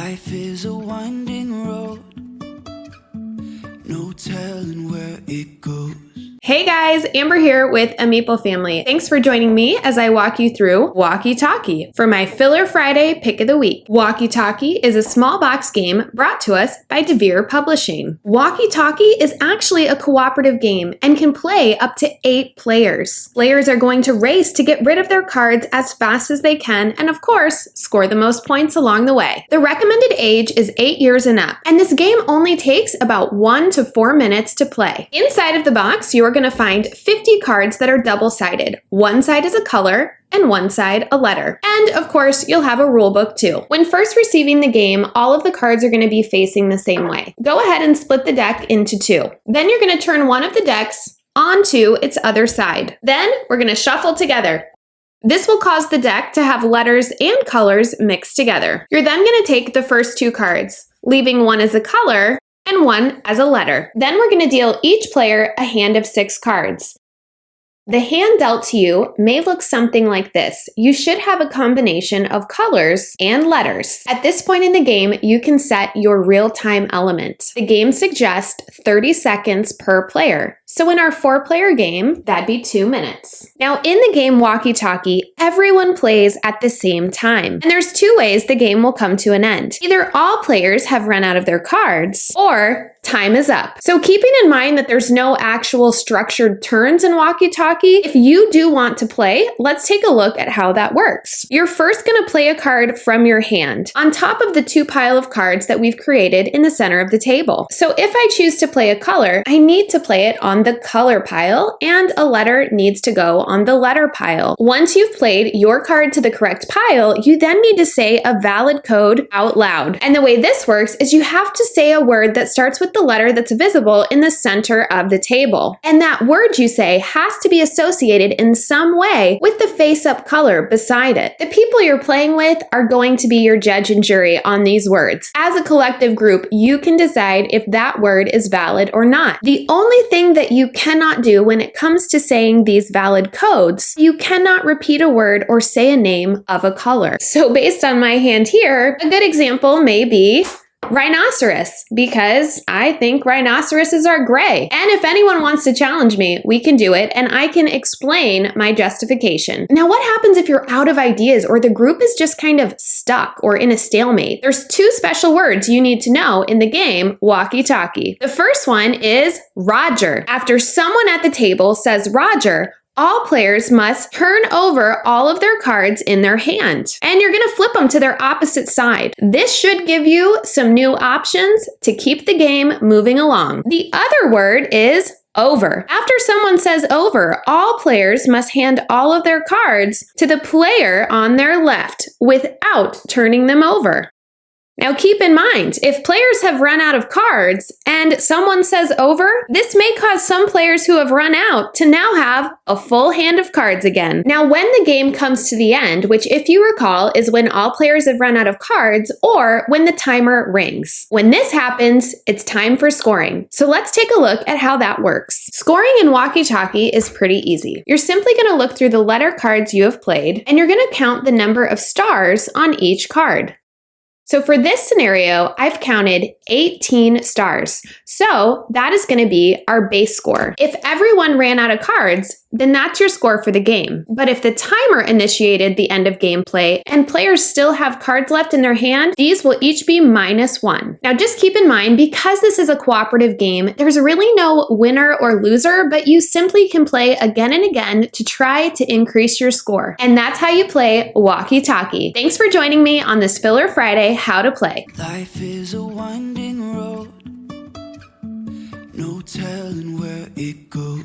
Life is a winding road, no telling where it goes. Hey guys, Amber here with a Meeple family. Thanks for joining me as I walk you through Walkie Talkie for my Filler Friday Pick of the Week. Walkie Talkie is a small box game brought to us by Devir Publishing. Walkie Talkie is actually a cooperative game and can play up to 8 players. Players are going to race to get rid of their cards as fast as they can and of course, score the most points along the way. The recommended age is 8 years and up, and this game only takes about 1 to 4 minutes to play. Inside of the box, you are going to find 50 cards that are double-sided. One side is a color, and one side a letter. And of course, you'll have a rule book too. When first receiving the game, all of the cards are going to be facing the same way. Go ahead and split the deck into 2. Then you're going to turn one of the decks onto its other side. Then we're going to shuffle together. This will cause the deck to have letters and colors mixed together. You're then going to take the first 2 cards, leaving one as a color and one as a letter. Then we're going to deal each player a hand of 6 cards. The hand dealt to you may look something like this. You should have a combination of colors and letters. At this point in the game, you can set your real-time element. The game suggests 30 seconds per player. So in our 4-player game, that'd be 2 minutes. Now in the game Walkie Talkie, everyone plays at the same time. And there's 2 ways the game will come to an end. Either all players have run out of their cards, or time is up. So keeping in mind that there's no actual structured turns in Walkie Talkie, if you do want to play, let's take a look at how that works. You're first going to play a card from your hand on top of the 2 pile of cards that we've created in the center of the table. So if I choose to play a color, I need to play it on the color pile, and a letter needs to go on the letter pile. Once you've played your card to the correct pile, you then need to say a valid code out loud. And the way this works is you have to say a word that starts with the letter that's visible in the center of the table. And that word you say has to be associated in some way with the face-up color beside it. The people you're playing with are going to be your judge and jury on these words. As a collective group, you can decide if that word is valid or not. The only thing that you cannot do when it comes to saying these valid codes, you cannot repeat a word or say a name of a color. So based on my hand here, a good example may be rhinoceros, because I think rhinoceroses are gray. And if anyone wants to challenge me, we can do it and I can explain my justification. Now, what happens if you're out of ideas or the group is just kind of stuck or in a stalemate? There's 2 special words you need to know in the game Walkie Talkie. The first one is Roger. After someone at the table says Roger, all players must turn over all of their cards in their hand, and you're going to flip them to their opposite side. This should give you some new options to keep the game moving along. The other word is over. After someone says over, all players must hand all of their cards to the player on their left without turning them over. Now keep in mind, if players have run out of cards and someone says over, this may cause some players who have run out to now have a full hand of cards again. Now when the game comes to the end, which if you recall is when all players have run out of cards or when the timer rings. When this happens, it's time for scoring. So let's take a look at how that works. Scoring in Walkie Talkie is pretty easy. You're simply going to look through the letter cards you have played and you're going to count the number of stars on each card. So for this scenario, I've counted 18 stars. So that is going to be our base score. If everyone ran out of cards, then that's your score for the game. But if the timer initiated the end of gameplay and players still have cards left in their hand, these will each be -1. Now just keep in mind, because this is a cooperative game, there's really no winner or loser, but you simply can play again and again to try to increase your score. And that's how you play Walkie Talkie. Thanks for joining me on this Filler Friday How to Play. Life is a winding road, no telling where it goes.